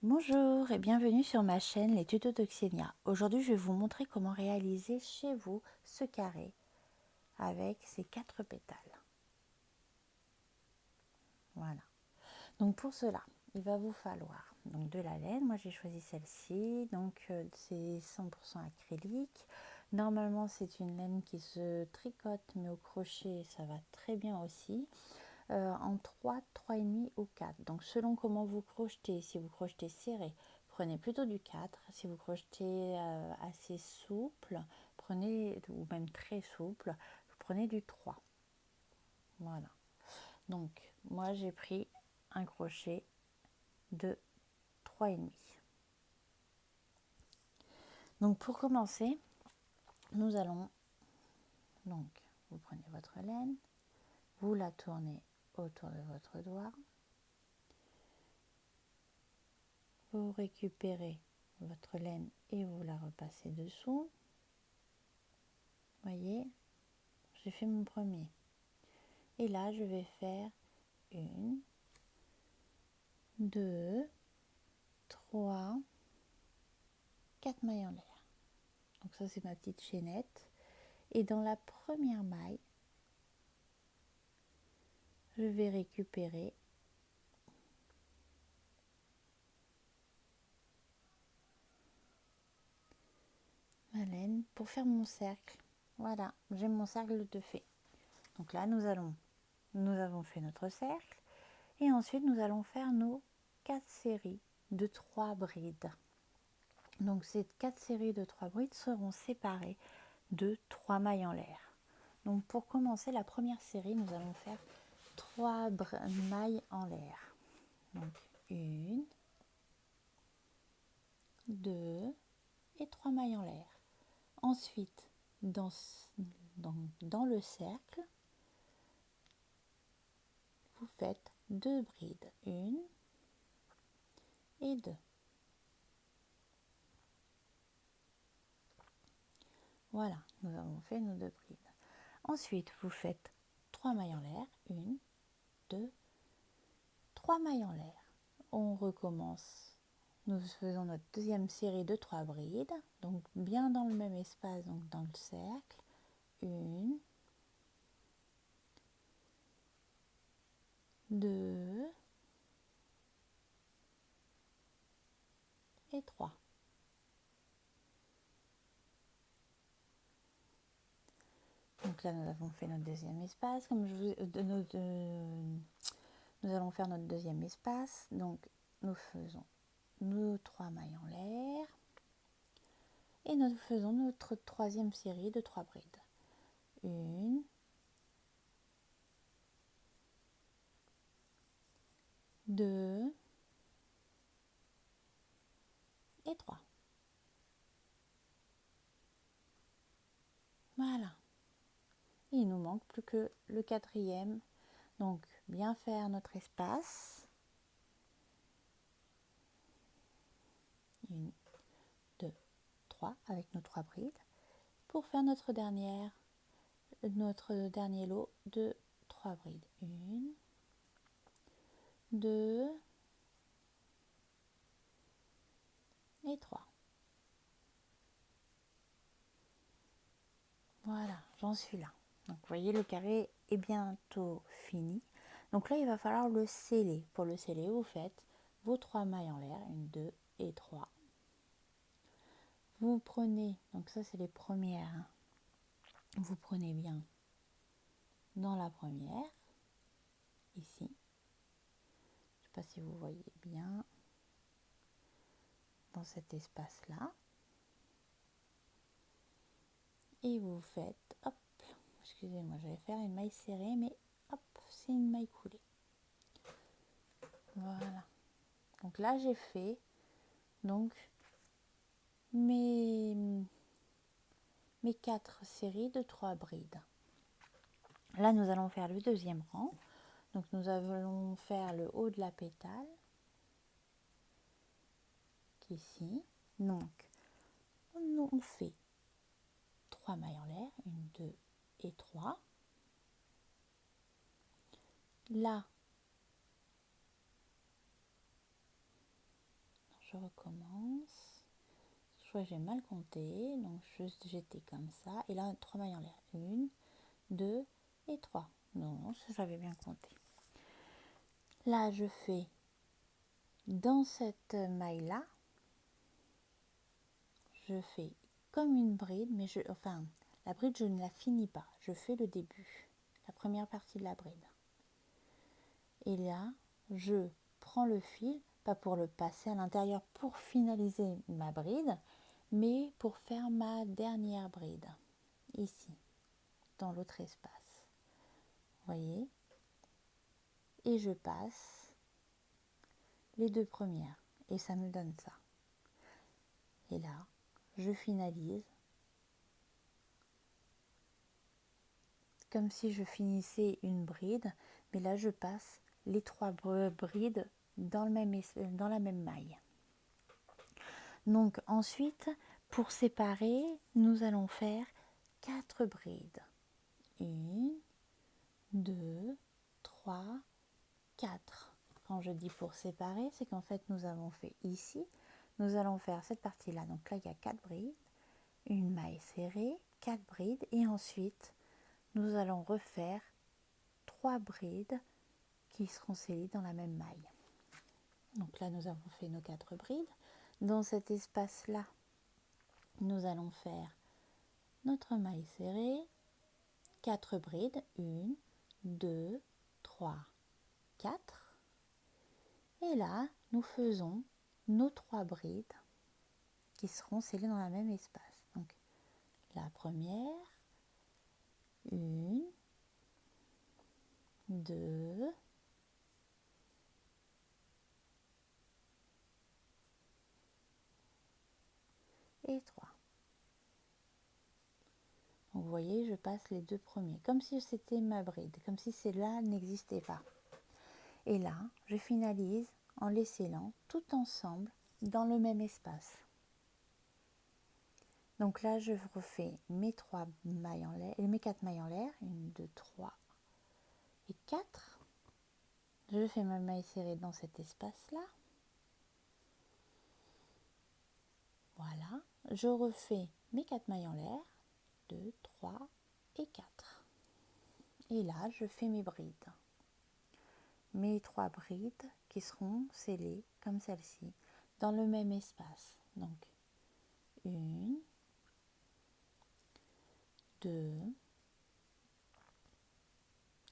Bonjour et bienvenue sur ma chaîne Les Tutos de Xenia. Aujourd'hui, je vais vous montrer comment réaliser chez vous ce carré avec ces 4 pétales. Voilà. Donc pour cela, il va vous falloir donc de la laine. Moi, j'ai choisi celle-ci. Donc c'est 100% acrylique. Normalement, c'est une laine qui se tricote, mais au crochet, ça va très bien aussi. En 3, 3,5 ou 4. Donc selon comment vous crochetez, si vous crochetez serré, prenez plutôt du 4. Si vous crochetez assez souple, prenez, ou même très souple, vous prenez du 3. Voilà. Donc moi j'ai pris un crochet de 3,5. Donc pour commencer, nous allons, donc vous prenez votre laine, vous la tournez autour de votre doigt. Vous récupérez votre laine et vous la repassez dessous. Voyez, j'ai fait mon premier. Et là, je vais faire 1, 2, 3, 4 mailles en l'air. Donc ça, c'est ma petite chaînette. Et dans la première maille, je vais récupérer ma laine pour faire mon cercle. Voilà, j'ai mon cercle de fait. Donc là, nous avons fait notre cercle. Et ensuite, nous allons faire nos 4 séries de 3 brides. Donc ces 4 séries de 3 brides seront séparées de 3 mailles en l'air. Donc pour commencer la première série, nous allons faire 3 mailles en l'air. Donc 1, 2 et 3 mailles en l'air. Ensuite, dans le cercle, vous faites 2 brides, 1 et 2. Voilà, nous avons fait nos 2 brides. Ensuite, vous faites 3 mailles en l'air, 1, 2, 3 mailles en l'air. On recommence. Nous faisons notre deuxième série de 3 brides, donc bien dans le même espace, donc dans le cercle. 1, 2 et 3. Donc là, nous avons fait notre deuxième espace. Comme je vous, nous allons faire notre deuxième espace. Donc, nous faisons nos 3 mailles en l'air. Et nous faisons notre troisième série de 3 brides. 1, 2 et 3. Voilà. Et il nous manque plus que le quatrième. Donc, bien faire notre espace. 1, 2, 3 avec nos 3 brides. Pour faire notre dernier lot de 3 brides. 1, 2 et 3. Voilà, j'en suis là. Donc vous voyez, le carré est bientôt fini. Donc là, il va falloir le sceller. Pour le sceller, vous faites vos 3 mailles en l'air, 1, 2 et 3. Vous prenez, donc ça c'est les premières, hein. Vous prenez bien dans la première, ici. Je ne sais pas si vous voyez bien, dans cet espace-là. Et vous faites, hop, excusez-moi, j'allais faire une maille serrée, mais hop, c'est une maille coulée. Voilà. Donc là, j'ai fait donc mes 4 séries de 3 brides. Là, nous allons faire le deuxième rang. Donc nous allons faire le haut de la pétale, qui est ici. Donc, on fait 3 mailles en l'air, 1, 2 et 3. Là, je recommence. Je crois que j'ai mal compté, donc j'étais comme ça. Et là, 3 mailles en l'air. 1, 2 et 3. Non, ça j'avais bien compté. Là, je fais dans cette maille-là, je fais comme une bride, mais la bride, je ne la finis pas. Je fais le début, la première partie de la bride. Et là, je prends le fil, pas pour le passer à l'intérieur pour finaliser ma bride, mais pour faire ma dernière bride, ici, dans l'autre espace. Voyez? Et je passe les 2 premières, et ça me donne ça. Et là, je finalise comme si je finissais une bride, mais là je passe les 3 brides dans la même maille. Donc ensuite, pour séparer, nous allons faire 4 brides. 1, 2, 3, 4. Quand je dis pour séparer, c'est qu'en fait nous avons fait ici, nous allons faire cette partie-là. Donc là, il y a 4 brides, une maille serrée, 4 brides, et ensuite nous allons refaire 3 brides qui seront scellées dans la même maille. Donc là, nous avons fait nos 4 brides. Dans cet espace-là, nous allons faire notre maille serrée, 4 brides, 1, 2, 3, 4. Et là, nous faisons nos 3 brides qui seront scellées dans le même espace. Donc, la première, 1, 2, et 3. Donc, vous voyez, je passe les 2 premiers, comme si c'était ma bride, comme si celle-là n'existait pas. Et là, je finalise en les scellant tout ensemble dans le même espace. Donc là, je refais mes 3 mailles en l'air, mes 4 mailles en l'air, 1, 2, 3 et 4. Je fais ma maille serrée dans cet espace-là. Voilà, je refais mes 4 mailles en l'air, 2, 3 et 4. Et là, je fais mes brides. Mes 3 brides qui seront scellées comme celle-ci dans le même espace. Donc, 1, 2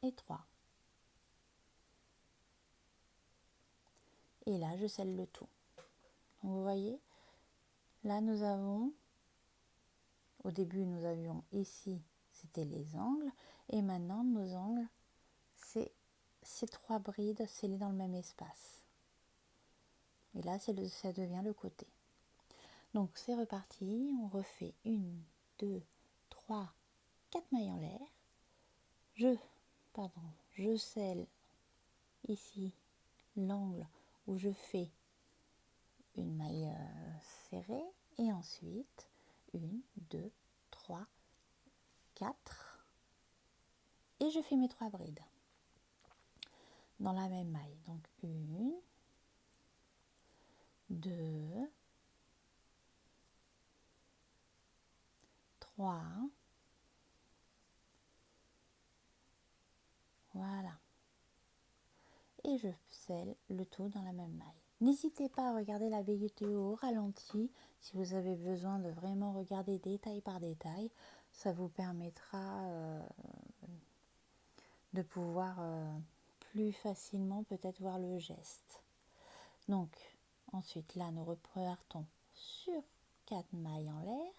et 3. Et là, je scelle le tout. Donc, vous voyez, là, nous avons, au début, nous avions ici, c'était les angles. Et maintenant, nos angles, c'est ces 3 brides scellées dans le même espace. Et là, ça devient le côté. Donc, c'est reparti. On refait 1, 2, 3, 4 mailles en l'air. Je scelle ici l'angle où je fais une maille serrée et ensuite 1, 2, 3, 4 et je fais mes 3 brides dans la même maille. Donc 1, 2, 3, voilà. Et je scelle le tout dans la même maille. N'hésitez pas à regarder la vidéo au ralenti si vous avez besoin de vraiment regarder détail par détail. Ça vous permettra de pouvoir plus facilement peut-être voir le geste. Donc ensuite là nous repartons sur 4 mailles en l'air.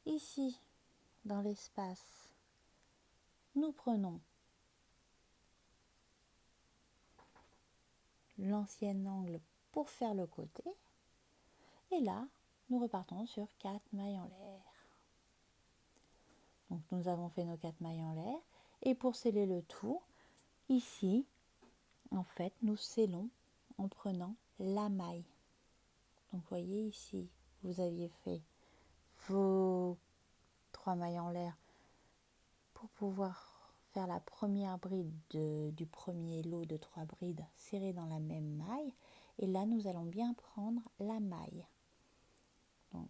Ici dans l'espace nous prenons l'ancien angle pour faire le côté et là nous repartons sur 4 mailles en l'air. Donc nous avons fait nos 4 mailles en l'air et pour sceller le tout, ici en fait nous scellons en prenant la maille. Donc vous voyez ici, vous aviez fait vos 3 mailles en l'air pour pouvoir faire la première bride du premier lot de 3 brides serrées dans la même maille. Et là, nous allons bien prendre la maille. Donc,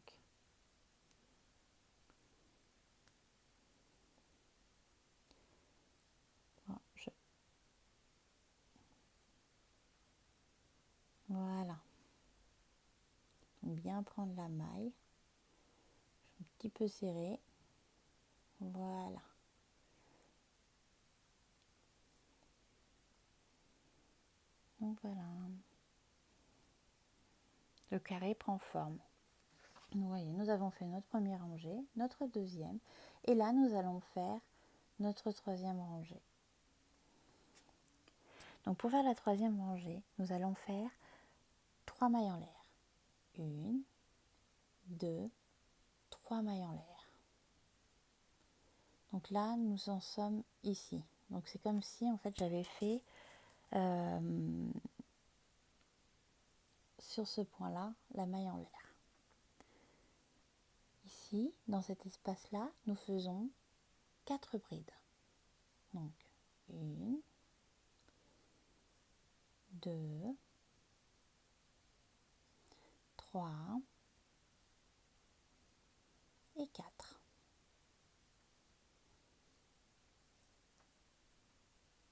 voilà. Donc, bien prendre la maille. Un petit peu serré. Voilà. Donc voilà. Le carré prend forme. Vous voyez, nous avons fait notre première rangée, notre deuxième. Et là, nous allons faire notre troisième rangée. Donc pour faire la troisième rangée, nous allons faire 3 mailles en l'air. 1, 2, 3 mailles en l'air. Donc là, nous en sommes ici. Donc c'est comme si en fait j'avais fait sur ce point-là la maille en l'air. Ici, dans cet espace-là, nous faisons 4 brides. Donc 1, 2, 3 et 4.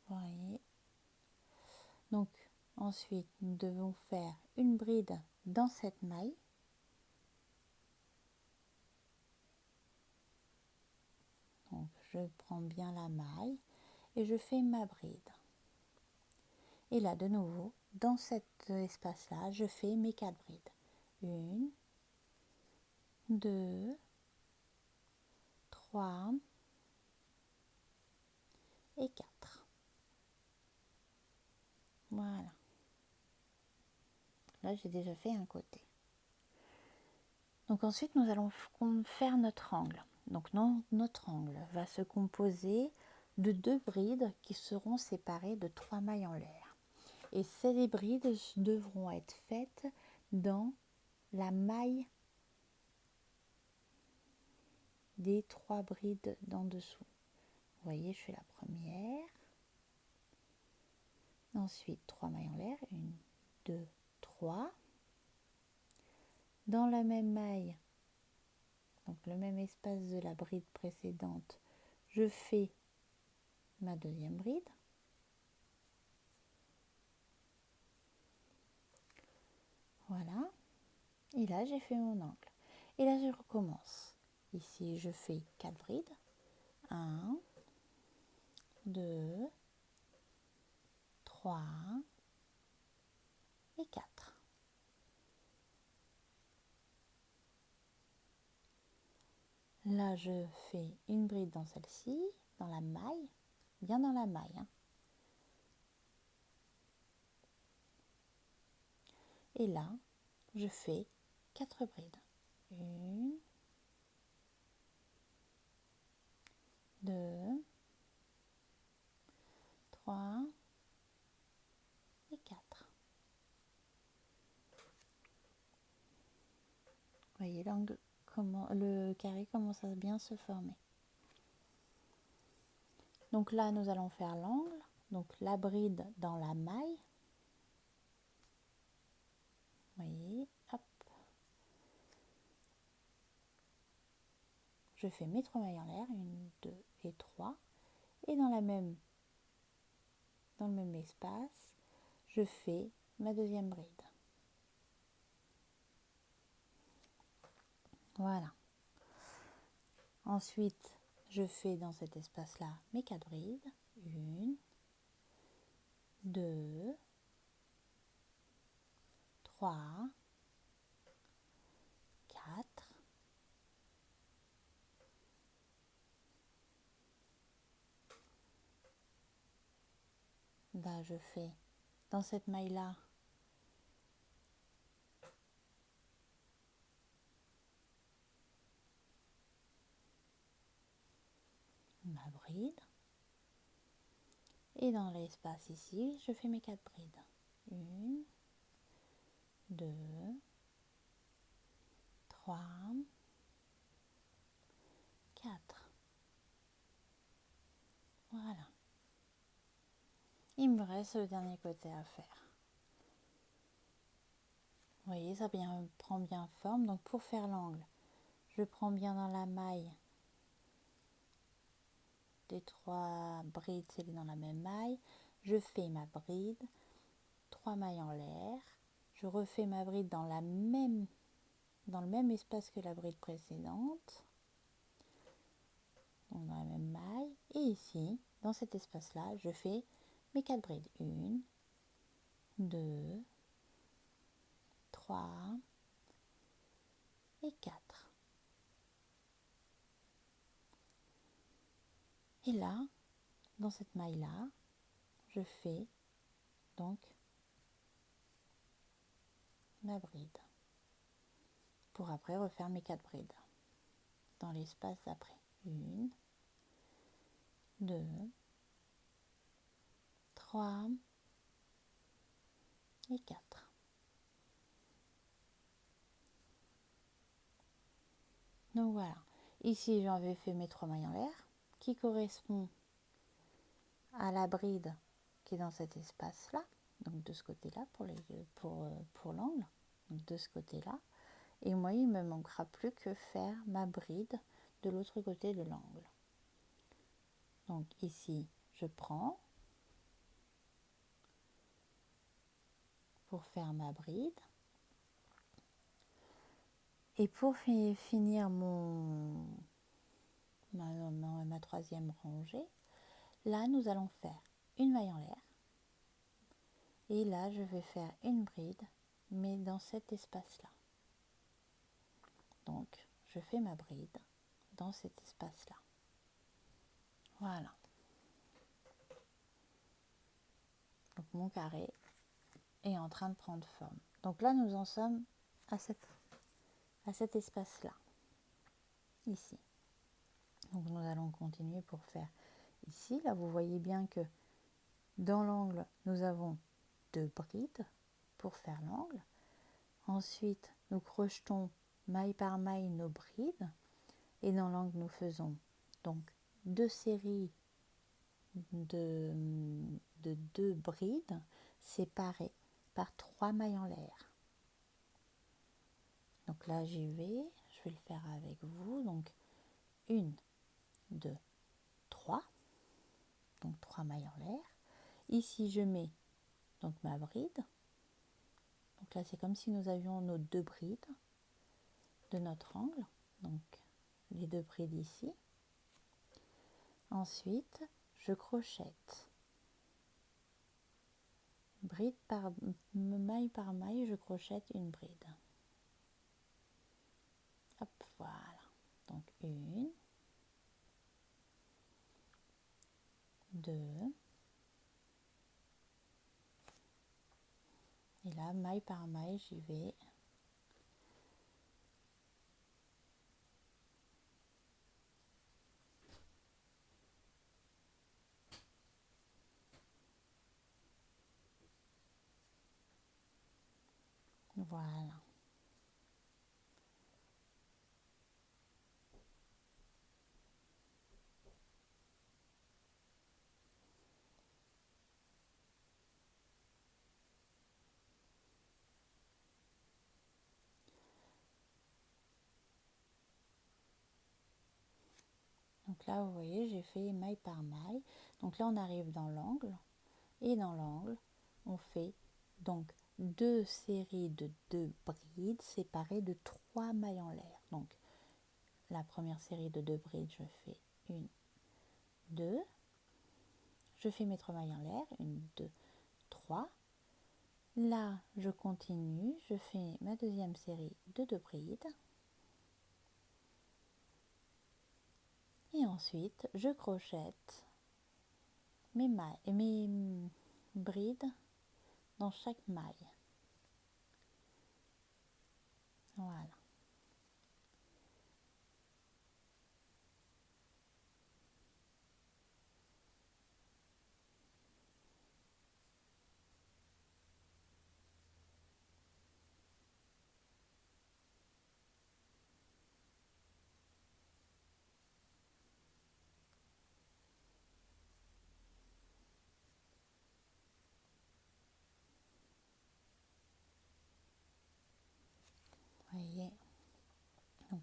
Vous voyez. Donc ensuite, nous devons faire une bride dans cette maille. Donc je prends bien la maille et je fais ma bride. Et là, de nouveau, dans cet espace-là, je fais mes 4 brides. 1, 2, 3 et 4. Voilà. Là, j'ai déjà fait un côté. Donc ensuite, nous allons faire notre angle. Donc notre angle va se composer de 2 brides qui seront séparées de 3 mailles en l'air. Et ces brides devront être faites dans la maille des 3 brides d'en dessous. Vous voyez, je fais la première. Ensuite, 3 mailles en l'air. 1, 2, 3. Dans la même maille, donc le même espace de la bride précédente, je fais ma deuxième bride. Voilà. Et là, j'ai fait mon angle. Et là, je recommence. Ici, je fais 4 brides. 1, 2, 3 et 4. Là, je fais une bride dans celle-ci, dans la maille, bien dans la maille. Et là, je fais 4 brides. 1, 2, 3 et 4. Vous voyez l'angle, le carré commence à bien se former. Donc là, nous allons faire l'angle. Donc la bride dans la maille. Vous voyez, hop. Je fais mes 3 mailles en l'air, 1, 2 et 3. Et dans le même espace, je fais ma deuxième bride. Voilà. Ensuite, je fais dans cet espace-là mes 4 brides. 1, 2, 3, 4. Là, je fais dans cette maille-là ma bride. Et dans l'espace ici, je fais mes 4 brides. 1, 2, 3, 4. Voilà. Il me reste le dernier côté à faire. Vous voyez, ça prend bien forme. Donc pour faire l'angle, je prends bien dans la maille des 3 brides, c'est dans la même maille. Je fais ma bride, 3 mailles en l'air. Je refais ma bride dans le même espace que la bride précédente. Donc dans la même maille. Et ici, dans cet espace-là, je fais mes 4 brides. 1, 2, 3 et 4. Et là, dans cette maille-là, je fais donc ma bride. Pour après refaire mes 4 brides dans l'espace d'après. 1, 2, 3 et 4. Donc voilà. Ici, j'avais fait mes 3 mailles en l'air qui correspond à la bride qui est dans cet espace-là. Donc de ce côté-là pour l'angle. Donc de ce côté-là. Et moi, il ne me manquera plus que faire ma bride de l'autre côté de l'angle. Donc ici, je prends pour faire ma bride. Et pour finir ma troisième rangée, là, nous allons faire une maille en l'air. Et là, je vais faire une bride, mais dans cet espace-là. Donc, je fais ma bride dans cet espace-là. Voilà. Donc, mon carré est en train de prendre forme. Donc là, nous en sommes à cet espace-là, ici. Donc, nous allons continuer pour faire ici. Là, vous voyez bien que dans l'angle, nous avons 2 brides pour faire l'angle. Ensuite, nous crochetons maille par maille nos brides. Et dans l'angle, nous faisons donc 2 séries de 2 brides séparées par 3 mailles en l'air. Donc là, je vais le faire avec vous. Donc 1, 2, 3. Donc 3 mailles en l'air. Ici, je mets donc ma bride. Donc là, c'est comme si nous avions nos 2 brides de notre angle. Donc les 2 brides ici. Ensuite, je crochette. Maille par maille, je crochette une bride. Hop, voilà. Donc 1, 2. Et là, maille par maille, j'y vais. Voilà. Donc là, vous voyez, j'ai fait maille par maille. Donc là, on arrive dans l'angle. Et dans l'angle, on fait donc 2 séries de 2 brides séparées de 3 mailles en l'air. Donc, la première série de 2 brides, je fais 1, 2. Je fais mes 3 mailles en l'air. 1, 2, 3. Là, je continue. Je fais ma deuxième série de 2 brides. Et ensuite, je crochette mes brides dans chaque maille. Voilà.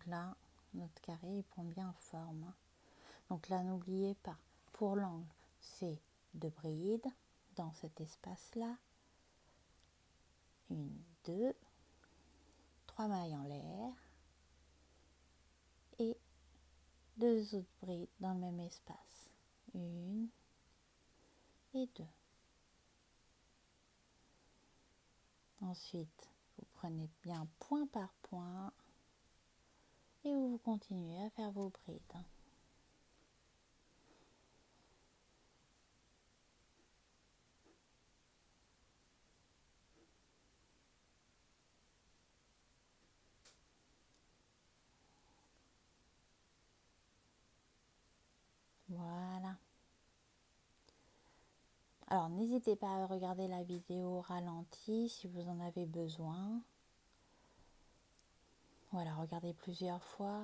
là, notre carré il prend bien forme. Donc là, n'oubliez pas, pour l'angle, c'est 2 brides dans cet espace-là. 1, 2, 3 mailles en l'air et 2 autres brides dans le même espace. 1 et 2. Ensuite, vous prenez bien point par point et vous continuez à faire vos brides. Voilà. Alors, n'hésitez pas à regarder la vidéo ralentie si vous en avez besoin. Voilà, regardez plusieurs fois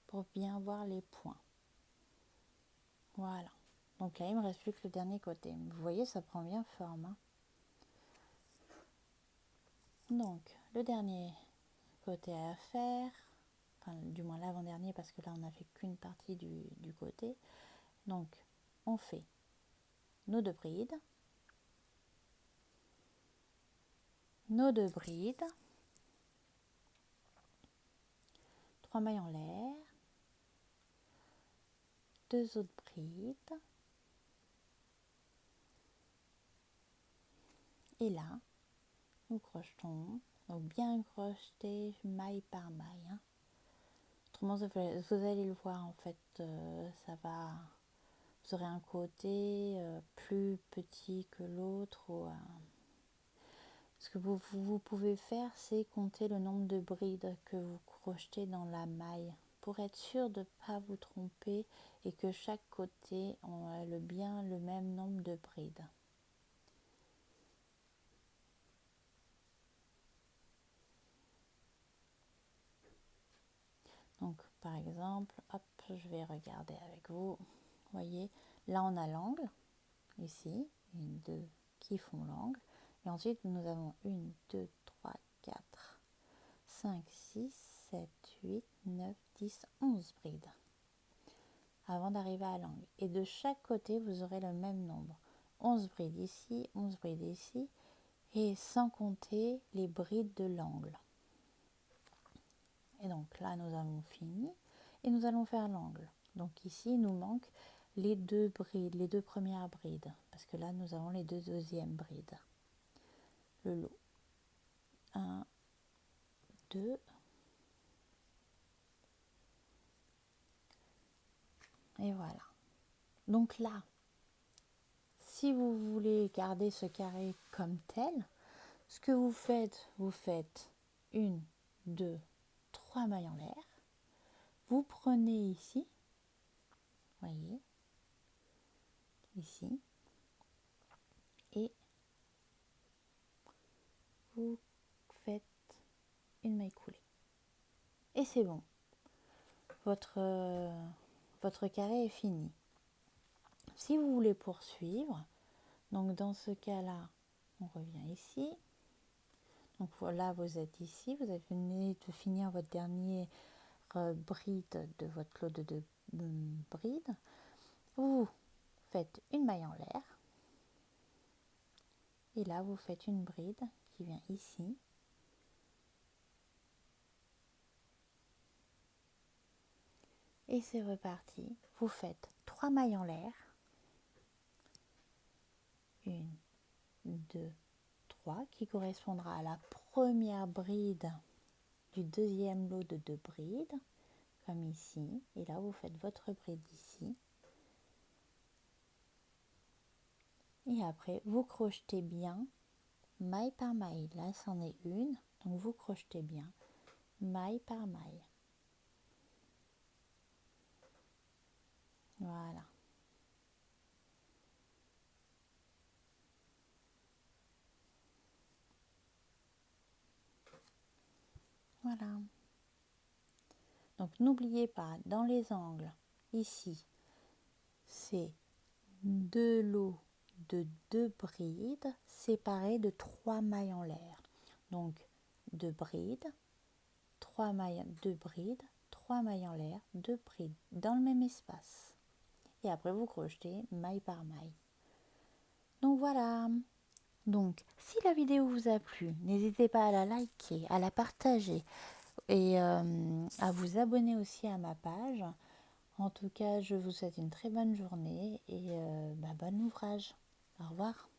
pour bien voir les points. Voilà. Donc là, il ne me reste plus que le dernier côté. Vous voyez, ça prend bien forme. Hein. Donc, le dernier côté à faire, enfin, du moins l'avant-dernier, parce que là, on n'a fait qu'une partie du côté. Donc, on fait nos 2 brides, 3 mailles en l'air, 2 autres brides, et là, nous crochetons, donc bien crocheter maille par maille. Hein. Autrement, vous allez le voir, en fait, vous aurez un côté plus petit que l'autre. Ce que vous pouvez faire, c'est compter le nombre de brides que vous crochetez dans la maille pour être sûr de ne pas vous tromper et que chaque côté ait bien le même nombre de brides. Donc par exemple, hop, je vais regarder avec vous. Vous voyez, là on a l'angle, ici, 1, 2 qui font l'angle. Et ensuite nous avons 1, 2, 3, 4, 5, 6, 7, 8, 9, 10, 11 brides avant d'arriver à l'angle. Et de chaque côté, vous aurez le même nombre. 11 brides ici, 11 brides ici, et sans compter les brides de l'angle. Et donc là, nous avons fini et nous allons faire l'angle. Donc ici, il nous manque les 2 brides, les 2 premières brides, parce que là, nous avons les 2 deuxièmes brides. Le lot. 1, 2, et voilà. Donc là, si vous voulez garder ce carré comme tel, ce que vous faites 1, 2, 3 mailles en l'air. Vous prenez ici, voyez, ici, et vous faites une maille coulée. Et c'est bon. Votre carré est fini. Si vous voulez poursuivre, donc dans ce cas-là, on revient ici. Donc voilà, vous êtes ici, vous venez de finir votre dernière bride de votre lot de 2 brides. Vous faites une maille en l'air. Et là, vous faites une bride qui vient ici. Et c'est reparti. Vous faites 3 mailles en l'air. 1, 2, 3 qui correspondra à la première bride du deuxième lot de 2 brides, comme ici. Et là, vous faites votre bride ici. Et après, vous crochetez bien, maille par maille. Là, c'en est une. Donc, vous crochetez bien, maille par maille. Voilà. Voilà. Donc n'oubliez pas, dans les angles, ici, c'est 2 lots de 2 brides séparés de 3 mailles en l'air. Donc 2 brides, 3 mailles, 2 brides, 3 mailles en l'air, 2 brides dans le même espace. Et après vous crochetez maille par maille. Donc voilà. Donc si la vidéo vous a plu, n'hésitez pas à la liker, à la partager et à vous abonner aussi à ma page. En tout cas, je vous souhaite une très bonne journée et bon ouvrage. Au revoir.